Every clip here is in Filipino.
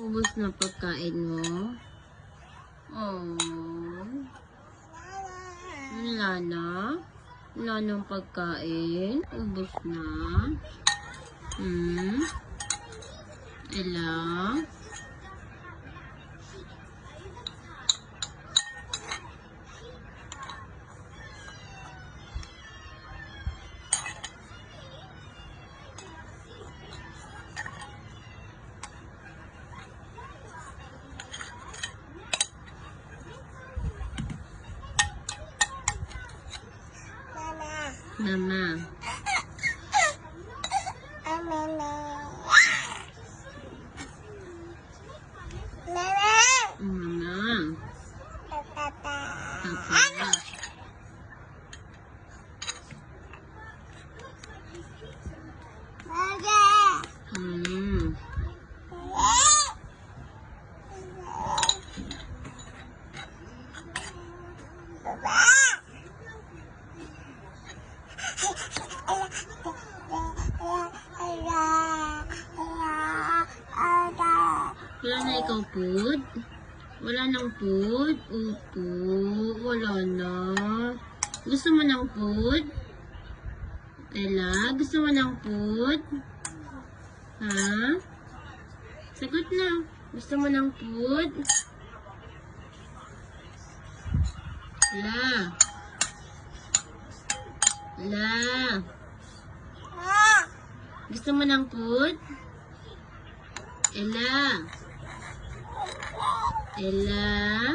Ubus na pagkain mo? Oh. Wala na? Wala nang pagkain? Ubus na? Ella? Mama. Mama. Papa. Wala na ikaw food? Wala nang food? Opo, wala na. Gusto mo ng food? Ella, gusto mo ng food? Ha? Sagot na. Gusto mo ng food? Ella. Ella. Gusto mo ng food? Ella. Ella.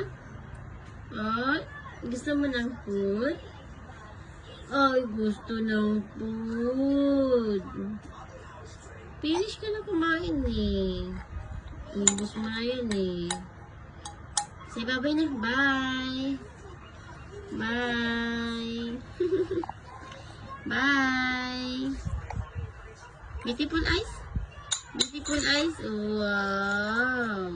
Oh, gusto mo ng food? Ay, gusto ng food. Finish ka na kumain eh. Ubus mo na yun eh. Say bye-bye na. Bye. Bye. Bye. Beautiful eyes? Beautiful eyes? Wow.